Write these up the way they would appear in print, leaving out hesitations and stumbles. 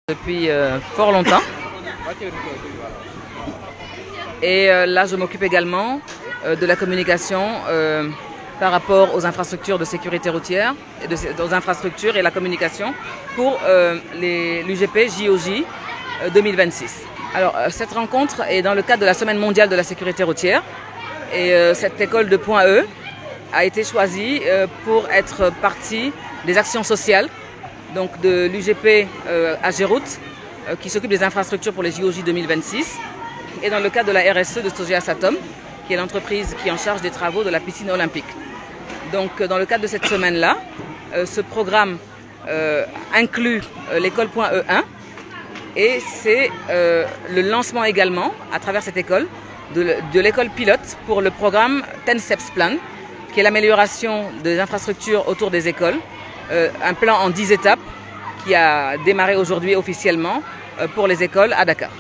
Depuis fort longtemps. Et là, je m'occupe également de la communication par rapport aux infrastructures de sécurité routière, et aux infrastructures et la communication pour l'UGP JOJ 2026. Alors, cette rencontre est dans le cadre de la Semaine mondiale de la sécurité routière. Et cette école de Point E a été choisie pour être partie des actions sociales, donc de l'UGP Ageroute, qui s'occupe des infrastructures pour les JOJ 2026, et dans le cadre de la RSE de Sogea Satom, qui est l'entreprise qui est en charge des travaux de la piscine olympique. Donc dans le cadre de cette semaine-là, ce programme inclut l'école Point E1, et c'est le lancement également, à travers cette école, de l'école pilote pour le programme 10 Steps Plan, qui est l'amélioration des infrastructures autour des écoles, un plan en 10 étapes qui a démarré aujourd'hui officiellement pour les écoles à Dakar.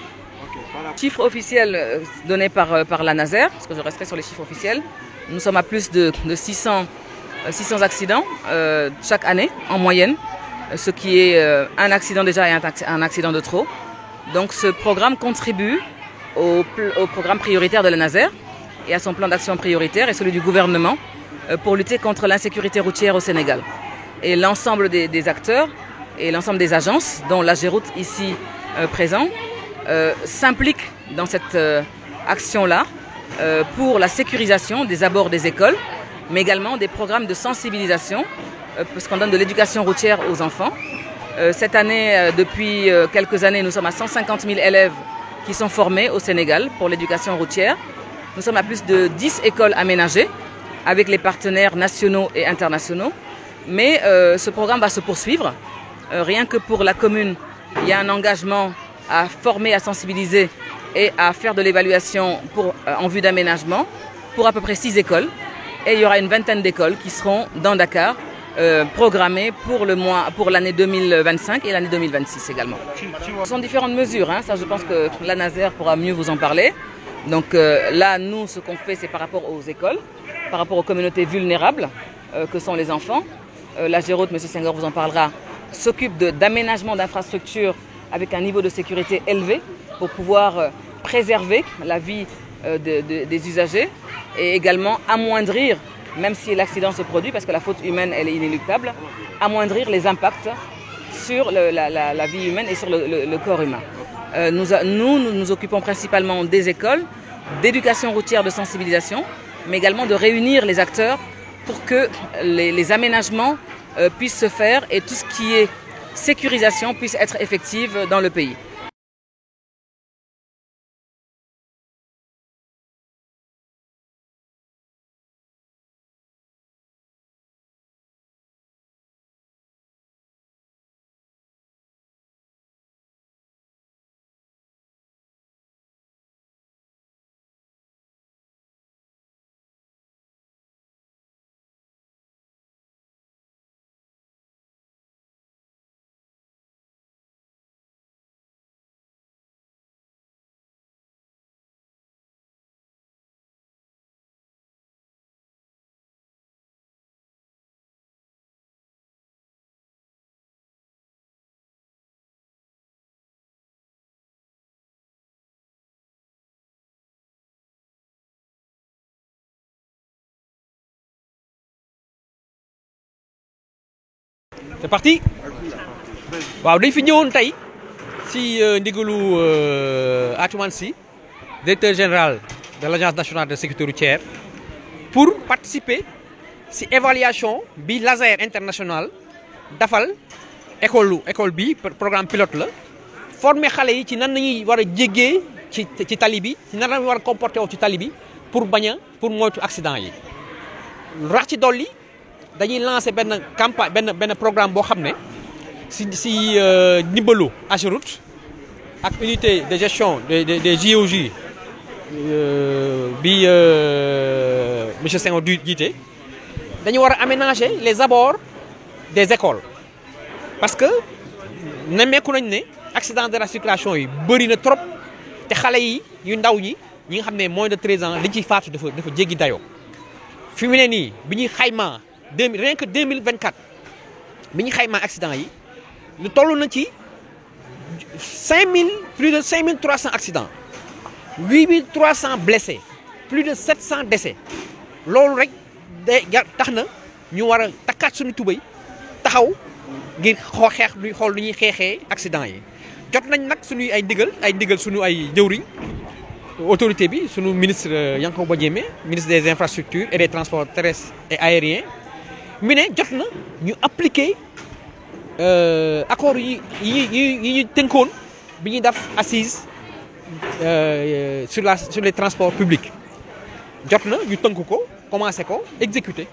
Chiffre officiel donné par la Naser, parce que je resterai sur les chiffres officiels, nous sommes à plus de 600 accidents chaque année en moyenne, ce qui est un accident déjà et un accident de trop. Donc ce programme contribue au programme prioritaire de la Naser et à son plan d'action prioritaire et celui du gouvernement pour lutter contre l'insécurité routière au Sénégal. Et l'ensemble des acteurs et l'ensemble des agences, dont l'Ageroute ici présent, s'impliquent dans cette action-là pour la sécurisation des abords des écoles, mais également des programmes de sensibilisation, parce qu'on donne de l'éducation routière aux enfants. Cette année, depuis quelques années, nous sommes à 150 000 élèves qui sont formés au Sénégal pour l'éducation routière. Nous sommes à plus de 10 écoles aménagées avec les partenaires nationaux et internationaux. Mais ce programme va se poursuivre. Rien que pour la commune, il y a un engagement à former, à sensibiliser et à faire de l'évaluation en vue d'aménagement pour à peu près 6 écoles. Et il y aura une vingtaine d'écoles qui seront dans Dakar, programmées pour l'année 2025 et l'année 2026 également. Ce sont différentes mesures, hein. Ça je pense que la Naser pourra mieux vous en parler. Donc là, nous, ce qu'on fait, c'est par rapport aux écoles, par rapport aux communautés vulnérables que sont les enfants. L'Ageroute, M. Senghor vous en parlera, s'occupe d'aménagement d'infrastructures avec un niveau de sécurité élevé pour pouvoir préserver la vie des usagers et également amoindrir, même si l'accident se produit, parce que la faute humaine elle est inéluctable, amoindrir les impacts sur la vie humaine et sur le corps humain. Nous occupons principalement des écoles, d'éducation routière, de sensibilisation, mais également de réunir les acteurs pour que les aménagements puissent se faire et tout ce qui est sécurisation puisse être effective dans le pays. C'est parti. Waaw dañ fi ñëwoon tey si ndigalu Atoumane Sy, directeur général de l'Agence nationale de sécurité routière, pour participer si évaluation bi Laser international dafal école bi programme pilote la former xale yi ci nan nañuy war a jéggee ci tali bi ci nan lañu war a comporter wu ci tali bi pour moytu accident yi. rax ci dolli dañuy lancer benn campagne benn programme boo xam ne si ndimbalu Ageroute ak unité de gestion des JOJ bi monsieur Senghor jiite dañu war a aménager les abords des écoles parce que nemmeeku nañ ne accident de la circulation yi bëri na trop te xale yi yu ndaw ñi nga xam ne moins de 13 ans liñ ciy faatu dafa jéggi dayoo fi mu ne nii bi ñuy xaymaa rien que 2024 bi ñu xaymaa accident yi lu toll na ci plus de 5300 accidents, 8300 blessés, plus de 700 décès. Loolu rek tax na ñu war a takkaat suñu tubéy taxaw ngir xeex luy xool lu ñuy xeexee accident yi. Jot nañ nag suñuy ay ndigal suñu ay jëwriñ autorité bi suñu ministre Yankhoba Diémé ministre des infrastructures et des transports terrestres et aériens mi ne jot na ñu appliquer accords yi ñu tënkoon bi ñuy def assise sur les transports publics jot na ñu tënk ko commencé ko exécuter.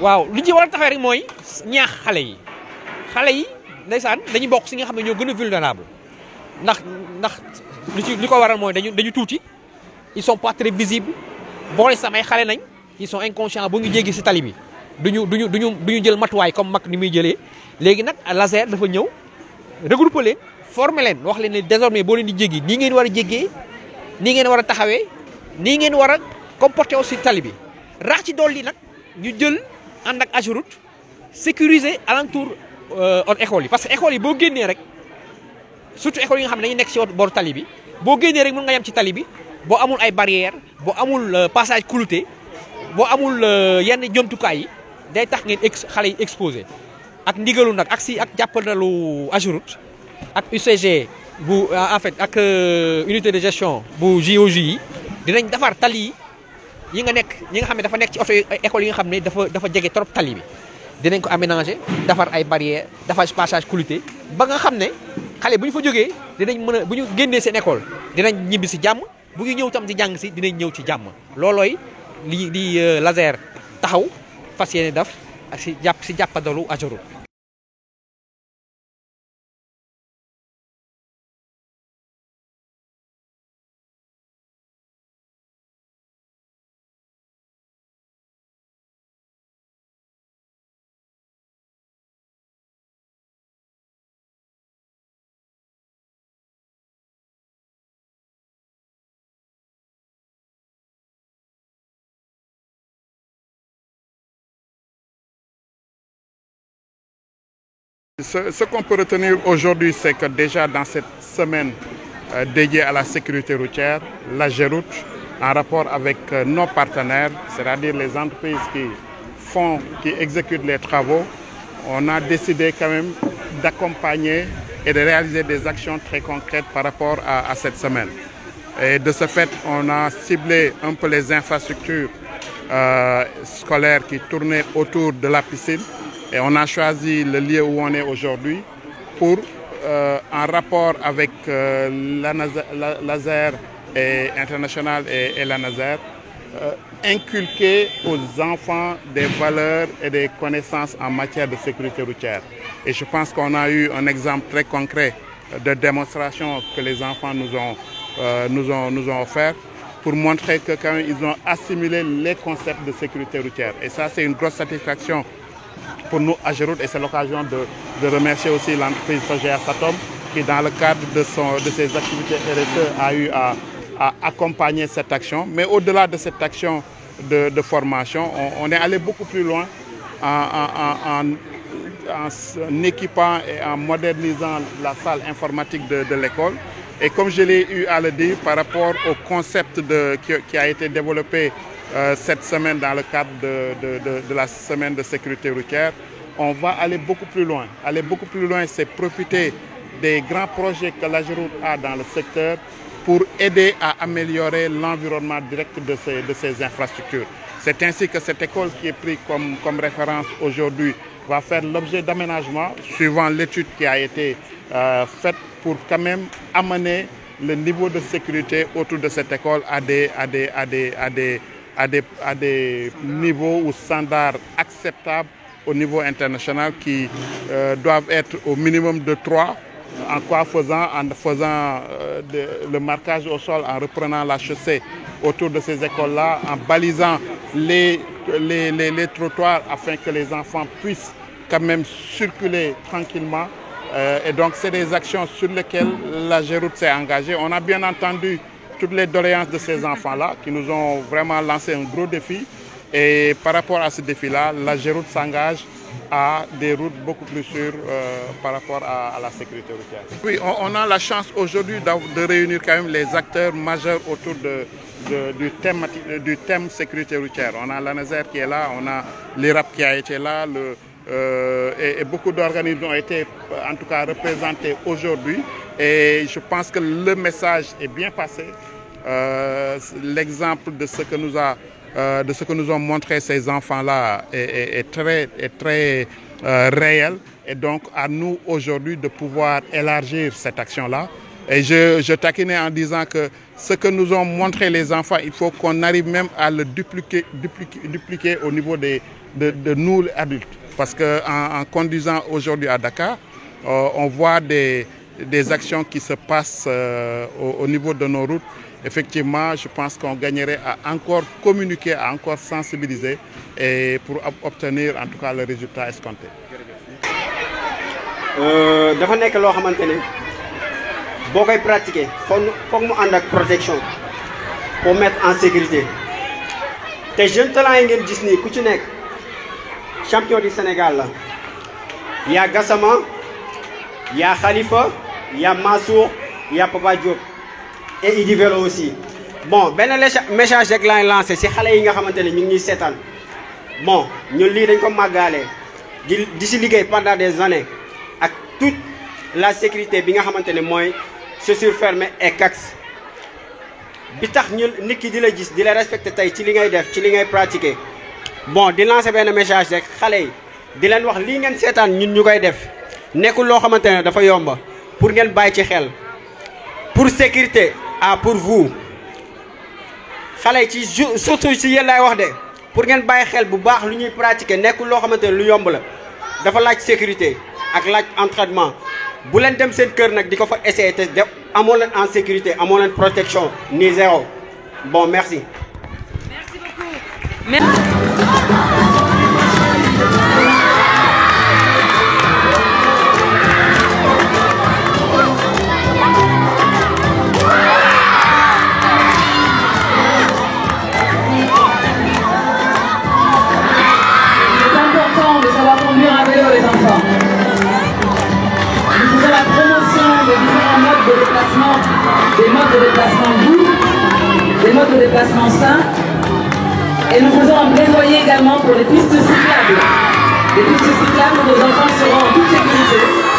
waaw li ci war a taxawee rek mooy ñaax xale yi ndeysaan dañuy bokk si nga xam ne ñoo gën a vulnérable ndax li ko waral mooy dañu tuuti ils sont pas très visibles boole samay xale nañ ils sont inconscients bu ñu jéggi si tali bi duñu jël matuwaay comme mag ni muy jëlee. léegi nag laser dafa ñëw regrouper leen former leen wax leen ne désormais boo leen di jéggi nii ngeen war a jéggee nii ngeen war a taxawee nii ngeen war a comporter aussi tali bi rax ci dolli nag ñu jël ànd ak AGEROUTE sécuriser alentour école yi parce que école yi boo génnee rek surtout école yi nga xam ne dañuy nekk ci booru tali bi boo génnee rek mën nga yem ci tali bi boo amul ay barrières boo amul passage clouté boo amul yenn jomtukaay yi day tax ngeen xale yi exposé ak ndigalu nag ak jàppandalu AGEROUTE ak UCG bu en fait ak unité de gestion bu JOJ yi dinañ defar tali yi nga xam ne dafa nekk ci oto école yi nga xam ne dafa jege trop tali bi dinañ ko aménager defar ay barrières defar passage clouté ba nga xam ne xale bu ñu fa jógee dinañ mën a bu ñu génnee seen école dinañ ñibbi si jàmm bu ñu ñëw tam di jàng si dinañ ñëw ci jàmm loolooy di laser taxaw fas yéene def ak si jàppandalu AGEROUTE. Ce qu'on peut retenir aujourd'hui, c'est que déjà dans cette semaine dédiée à la sécurité routière, l'AGEROUTE, en rapport avec nos partenaires, c'est-à-dire les entreprises qui exécutent les travaux, on a décidé quand même d'accompagner et de réaliser des actions très concrètes par rapport à cette semaine. Et de ce fait, on a ciblé un peu les infrastructures scolaires qui tournaient autour de la piscine. Et on a choisi le lieu où on est aujourd'hui pour, en rapport avec l'ASER international et la NASER, inculquer aux enfants des valeurs et des connaissances en matière de sécurité routière. Et je pense qu'on a eu un exemple très concret de démonstration que les enfants nous ont offert pour montrer que quand même, ils ont assimilé les concepts de sécurité routière. Et ça, c'est une grosse satisfaction pour nous, AGEROUTE, et c'est l'occasion de remercier aussi l'entreprise Sogea Satom qui, dans le cadre de ses activités RSE, a eu à accompagner cette action. Mais au-delà de cette action de formation, on est allé beaucoup plus loin en équipant et en modernisant la salle informatique de l'école. Et comme je l'ai eu à le dire, par rapport au concept qui a été développé cette semaine dans le cadre de la semaine de sécurité routière, on va aller beaucoup plus loin. Aller beaucoup plus loin, c'est profiter des grands projets que l'AGEROUTE a dans le secteur pour aider à améliorer l'environnement direct de ces infrastructures. C'est ainsi que cette école qui est prise comme référence aujourd'hui va faire l'objet d'aménagement suivant l'étude qui a été faite pour quand même amener le niveau de sécurité autour de cette école à des niveaux ou standards acceptables au niveau international qui doivent être au minimum de 3, en faisant le marquage au sol, en reprenant la chaussée autour de ces écoles-là, en balisant les trottoirs afin que les enfants puissent quand même circuler tranquillement. Et donc, c'est des actions sur lesquelles l'AGEROUTE s'est engagée. On a bien entendu toutes les doléances de ces enfants-là qui nous ont vraiment lancé un gros défi. Et par rapport à ce défi-là, l'AGEROUTE s'engage à des routes beaucoup plus sûres par rapport à la sécurité routière. Oui, on a la chance aujourd'hui de réunir quand même les acteurs majeurs autour du thème sécurité routière. On a l'ANASER qui est là, on a l'IRAP qui a été là, et beaucoup d'organismes ont été en tout cas représentés aujourd'hui. Et je pense que le message est bien passé. L'exemple de ce que nous ont montré ces enfants-là est très réel. Et donc à nous aujourd'hui de pouvoir élargir cette action-là. Et je taquinais en disant que ce que nous ont montré les enfants, il faut qu'on arrive même à le dupliquer au niveau de nous adultes. Parce qu'en conduisant aujourd'hui à Dakar, on voit des actions qui se passent au niveau de nos routes. Effectivement, je pense qu'on gagnerait à encore communiquer, à encore sensibiliser et pour obtenir en tout cas le résultat escompté. dafa nekk loo xamante ne boo koy pratiquer foog mu ànd ak protection pour mettre en sécurité te jeunes talents yi ngeen gis nii ku ci nekk champion du Sénégal la. Il y a Gassama, il y a Khalifa, il y a Mansour, il y a Papa Diop et Idi Velo aussi. Bon, ben message rek laay lancé si xale yi nga xamante ne ñu ngi ñuy seetaan bon ñun lii dañ ko màggaale di si liggéey pendant des années ak toute la sécurité bi nga xamante ne mooy chaussures fermées et CAX bi tax ñu nit ki di la gis di la respecté tey ci li ngay def ci li ngay pratiquer bon di lancer benn message rek xale yi di leen wax lii ngeen seetaan ñun ñu koy def nekkul loo xamante ne dafa yomba pour ngeen bàyyi ci xel pour sécurité pour vous xale yi ci surtout ci yéen laay wax de pour ngeen bàyyi xel bu baax lu ñuy pratiquer nekkul loo xamante ne lu yomb la dafa laaj sécurité ak laaj entraînement bu leen dem seen kër nag di ko fa essayer te def amoo leen en sécurité amoo leen protection ni zéro bon merci. Merci beaucoup. Merci. Des modes de déplacement doux, des modes de déplacement sains, et nous faisons un plaidoyer également pour les pistes cyclables. Les pistes cyclables où nos enfants seront en toute sécurité.